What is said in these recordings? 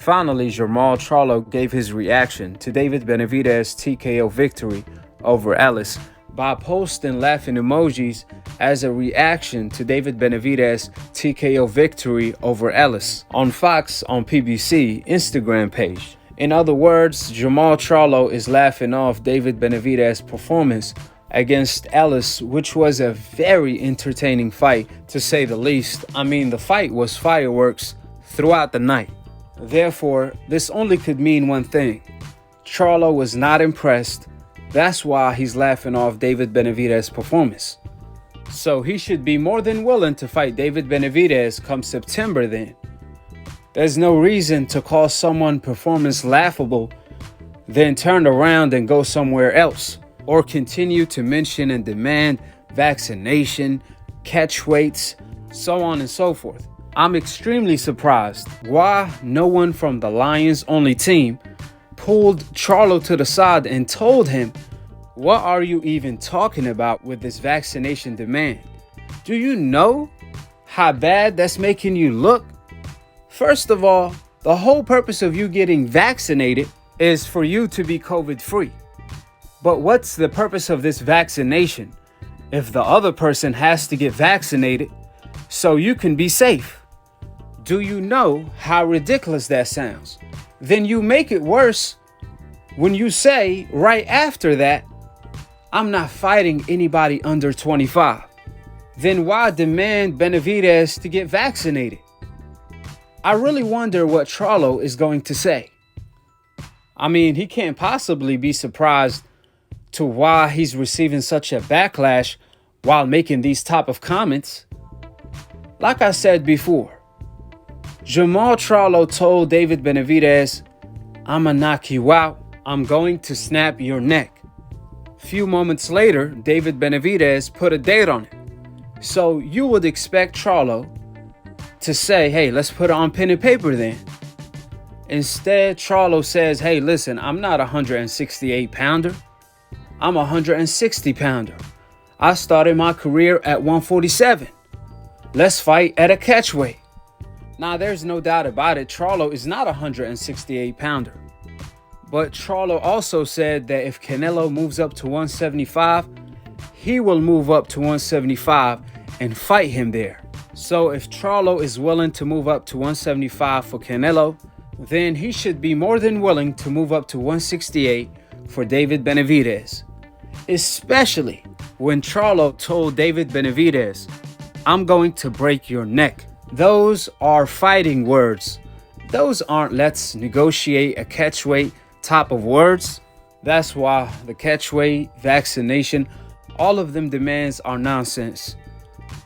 Finally, Jermall Charlo gave his reaction to David Benavidez TKO victory over Ellis by posting laughing emojis as a reaction to David Benavidez TKO victory over Ellis on Fox on PBC Instagram page. In other words, Jermall Charlo is laughing off David Benavidez' performance against Ellis, which was a very entertaining fight, to say the least. I mean, the fight was fireworks throughout the night. Therefore, this only could mean one thing. Charlo was not impressed. That's why he's laughing off David Benavidez' performance. So he should be more than willing to fight David Benavidez come September then. There's no reason to call someone's performance laughable, then turn around and go somewhere else, or continue to mention and demand vaccination, catch weights, so on and so forth. I'm extremely surprised why no one from the Lions only team pulled Charlo to the side and told him, what are you even talking about with this vaccination demand? Do you know how bad that's making you look? First of all, the whole purpose of you getting vaccinated is for you to be COVID-free. But what's the purpose of this vaccination if the other person has to get vaccinated so you can be safe? Do you know how ridiculous that sounds? Then you make it worse when you say right after that, I'm not fighting anybody under 25. Then why demand Benavidez to get vaccinated? I really wonder what Charlo is going to say. I mean, he can't possibly be surprised to why he's receiving such a backlash while making these type of comments. Like I said before, Jermall Charlo told David Benavidez, I'ma knock you out. I'm going to snap your neck. Few moments later, David Benavidez put a date on it. So you would expect Charlo to say, hey, let's put it on pen and paper then. Instead, Charlo says, hey, listen, I'm not a 168 pounder. I'm a 160 pounder. I started my career at 147. Let's fight at a catch weight. Now, there's no doubt about it. Charlo is not a 168 pounder. But Charlo also said that if Canelo moves up to 175, he will move up to 175 and fight him there. So if Charlo is willing to move up to 175 for Canelo, then he should be more than willing to move up to 168 for David Benavidez. Especially when Charlo told David Benavidez, I'm going to break your neck. Those are fighting words. Those aren't let's negotiate a catch weight type of words. That's why the catch weight, vaccination, all of them demands are nonsense.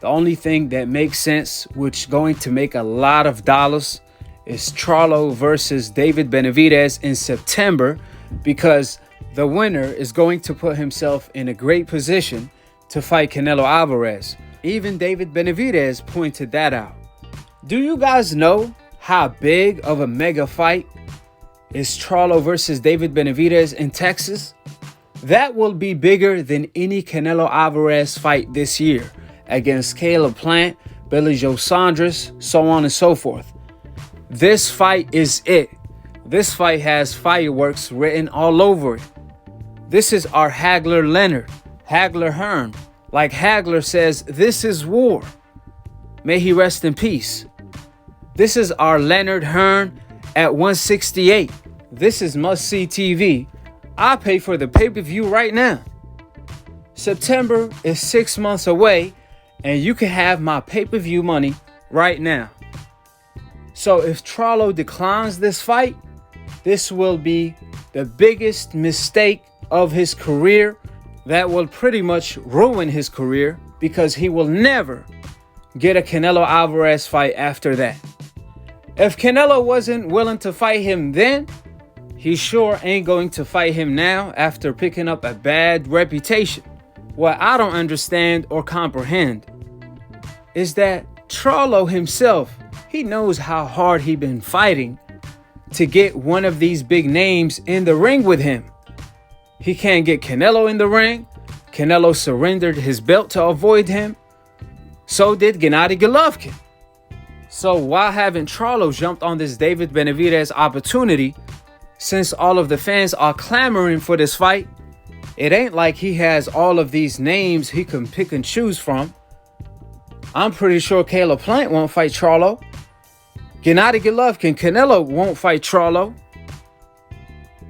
The only thing that makes sense, which going to make a lot of dollars, is Charlo versus David Benavidez in September, because the winner is going to put himself in a great position to fight Canelo Alvarez. Even David Benavidez pointed that out. Do you guys know how big of a mega fight is Charlo versus David Benavidez in Texas? That will be bigger than any Canelo Alvarez fight this year against Caleb Plant, Billy Joe Saunders, so on and so forth. This fight is it. This fight has fireworks written all over it. This is our Hagler Leonard, Hagler Hearn. Like Hagler says, this is war. May he rest in peace. This is our Leonard Hearn at 168. This is must-see TV. I pay for the pay-per-view right now. September is 6 months away, and you can have my pay-per-view money right now. So if Charlo declines this fight, this will be the biggest mistake of his career. That will pretty much ruin his career, because he will never get a Canelo Alvarez fight after that. If Canelo wasn't willing to fight him then, he sure ain't going to fight him now after picking up a bad reputation. What I don't understand or comprehend is that Charlo himself, he knows how hard he been fighting to get one of these big names in the ring with him. He can't get Canelo in the ring. Canelo surrendered his belt to avoid him. So did Gennady Golovkin. So why haven't Charlo jumped on this David Benavidez opportunity since all of the fans are clamoring for this fight? It ain't like he has all of these names he can pick and choose from. I'm pretty sure Caleb Plant won't fight Charlo. Gennady Golovkin, Canelo won't fight Charlo.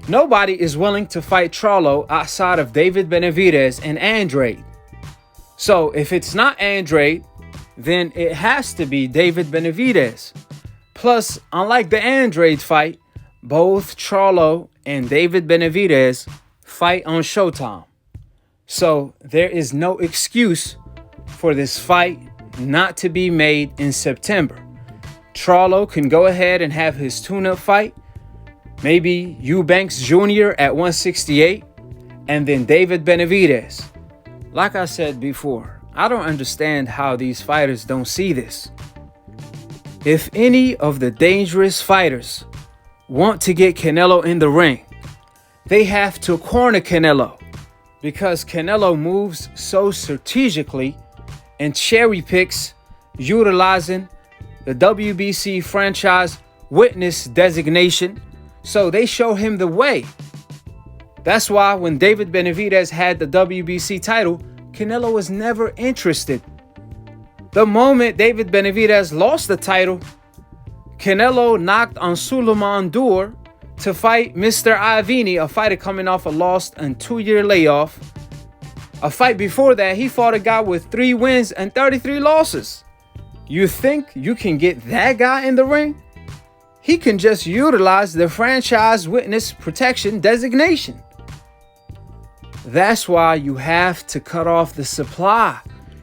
Nobody is willing to fight Charlo outside of David Benavidez and Andrade. So if it's not Andrade, then it has to be David Benavidez. Plus, unlike the Andrade fight, both Charlo and David Benavidez fight on Showtime. So there is no excuse for this fight not to be made in September. Charlo can go ahead and have his tune-up fight. Maybe Eubanks Jr. at 168, and then David Benavidez. Like I said before, I don't understand how these fighters don't see this. If any of the dangerous fighters want to get Canelo in the ring, they have to corner Canelo, because Canelo moves so strategically and cherry picks, utilizing the WBC franchise witness designation. So they show him the way. That's why when David Benavidez had the WBC title, Canelo was never interested. The moment David Benavidez lost the title, Canelo knocked on Suleiman Dur to fight Mr. Ivini, a fighter coming off a loss and 2-year layoff. A fight before that, he fought a guy with 3 wins and 33 losses. You think you can get that guy in the ring? He can just utilize the franchise witness protection designation. That's why you have to cut off the supply.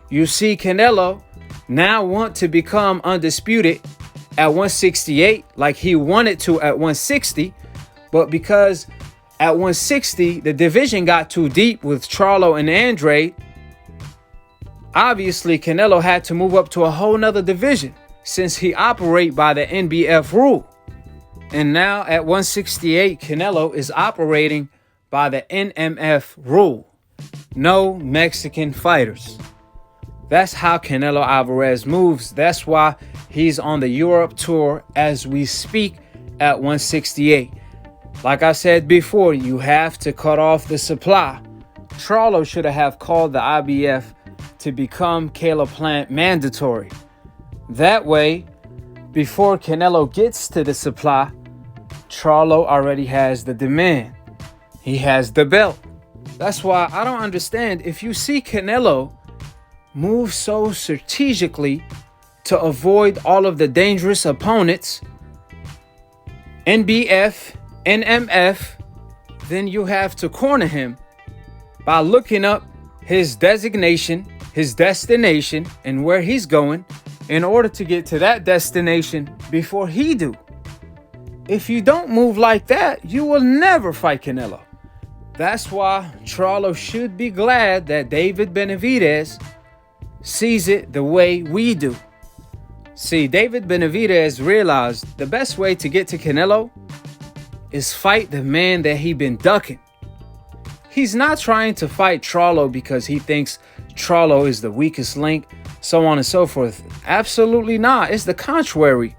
You see Canelo now want to become undisputed at 168 like he wanted to at 160. But because at 160, the division got too deep with Charlo and Andrade, obviously Canelo had to move up to a whole nother division, since he operate by the NBF rule. And now at 168, Canelo is operating by the NMF rule. No Mexican fighters. That's how Canelo Alvarez moves. That's why he's on the Europe tour as we speak at 168. Like I said before, you have to cut off the supply. Charlo should have called the IBF to become Caleb Plant mandatory. That way, before Canelo gets to the supply, Charlo already has the demand. He has the belt. That's why I don't understand, if you see Canelo move so strategically to avoid all of the dangerous opponents, NBF, NMF, then you have to corner him by looking up his designation, his destination, and where he's going in order to get to that destination before he do. If you don't move like that, you will never fight Canelo. That's why Charlo should be glad that David Benavidez sees it the way we do. See, David Benavidez realized the best way to get to Canelo is fight the man that he been ducking. He's not trying to fight Charlo because he thinks Charlo is the weakest link, so on and so forth. Absolutely not. It's the contrary.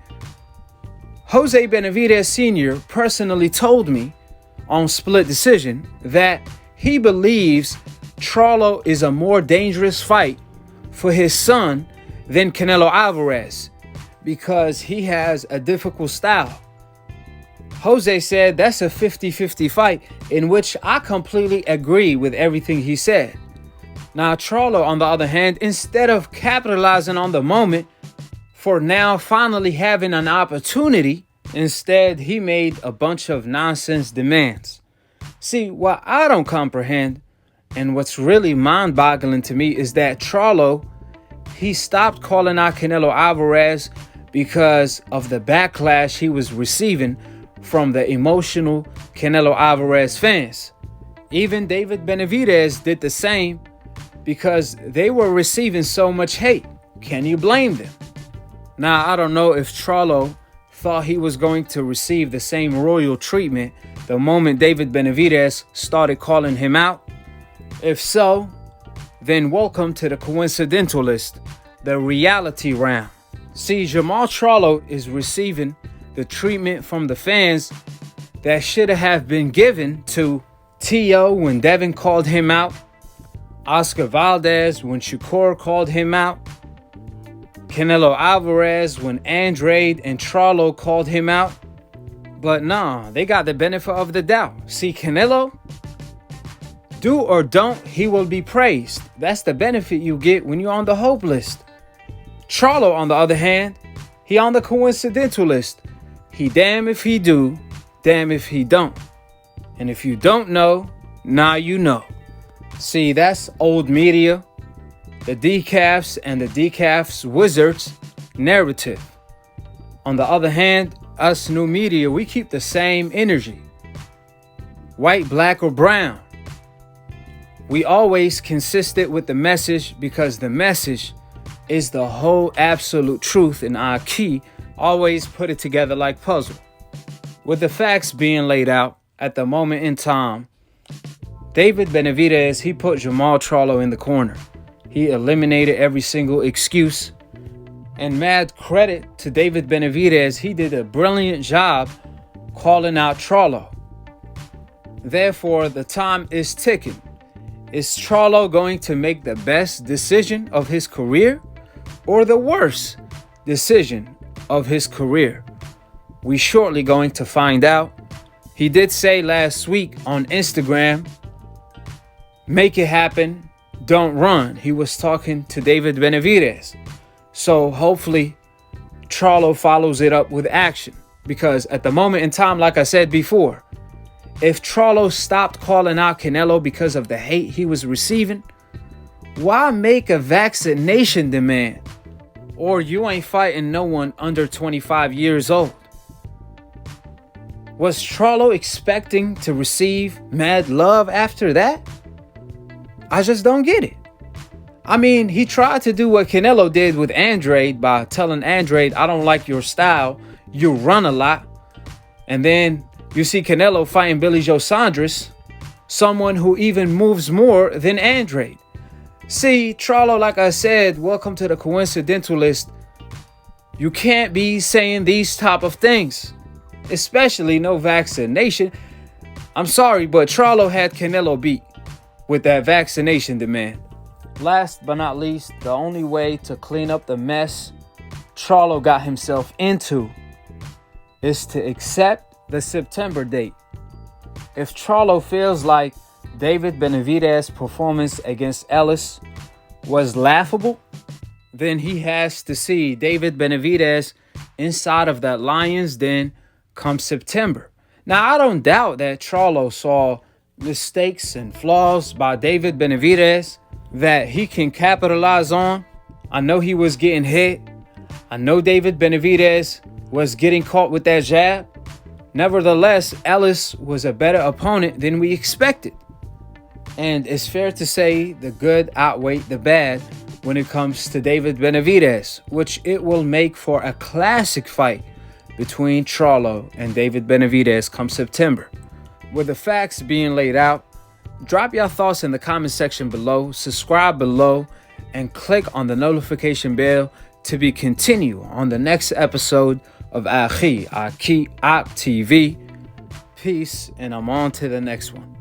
Jose Benavidez Sr. personally told me on Split Decision that he believes Charlo is a more dangerous fight for his son than Canelo Alvarez because he has a difficult style. Jose said that's a 50-50 fight, in which I completely agree with everything he said. Now, Charlo, on the other hand, instead of capitalizing on the moment for now finally having an opportunity, instead he made a bunch of nonsense demands. See, what I don't comprehend, and what's really mind-boggling to me, is that Charlo, he stopped calling out Canelo Alvarez because of the backlash he was receiving from the emotional Canelo Alvarez fans. Even David Benavidez did the same because they were receiving so much hate. Can you blame them? Now, I don't know if Charlo thought he was going to receive the same royal treatment the moment David Benavidez started calling him out. If so, then welcome to the coincidentalist, the reality round. See, Jermall Charlo is receiving the treatment from the fans that should have been given to T.O. when Devin called him out, Oscar Valdez when Shakur called him out, Canelo Alvarez when Andrade and Charlo called him out. But nah, they got the benefit of the doubt. See, Canelo, do or don't, he will be praised. That's the benefit you get when you're on the hope list. Charlo, on the other hand, he on the coincidental list. He damn if he do, damn if he don't. And if you don't know, now you know. See, that's old media, the decafs and the decafs wizards narrative. On the other hand, us new media, we keep the same energy. White, black, or brown. We always consistent with the message because the message is the whole absolute truth, and Akhi always put it together like puzzle. With the facts being laid out at the moment in time, David Benavidez, he put Jermall Charlo in the corner. He eliminated every single excuse. And mad credit to David Benavidez, he did a brilliant job calling out Charlo. Therefore, the time is ticking. Is Charlo going to make the best decision of his career or the worst decision of his career? We shortly going to find out. He did say last week on Instagram, make it happen, don't run. He was talking to David Benavidez. So hopefully Charlo follows it up with action. Because at the moment in time, like I said before, if Charlo stopped calling out Canelo because of the hate he was receiving, why make a vaccination demand? Or you ain't fighting no one under 25 years old. Was Charlo expecting to receive mad love after that? I just don't get it. I mean, he tried to do what Canelo did with Andrade by telling Andrade, I don't like your style, you run a lot. And then you see Canelo fighting Billy Joe Saunders, someone who even moves more than Andrade. See, Charlo, like I said, welcome to the coincidental list. You can't be saying these type of things, especially no vaccination. I'm sorry, but Charlo had Canelo beat with that vaccination demand. Last but not least, the only way to clean up the mess Charlo got himself into is to accept the September date. If Charlo feels like David Benavidez's performance against Ellis was laughable, then he has to see David Benavidez inside of that lion's den come September. Now, I don't doubt that Charlo saw mistakes and flaws by David Benavidez that he can capitalize on. I know he was getting hit. I know David Benavidez was getting caught with that jab. Nevertheless, Ellis was a better opponent than we expected. And it's fair to say the good outweighed the bad when it comes to David Benavidez, which it will make for a classic fight between Charlo and David Benavidez come September. With the facts being laid out, drop your thoughts in the comment section below, subscribe below, and click on the notification bell to be continued on the next episode of Akhi TV. Peace, and I'm on to the next one.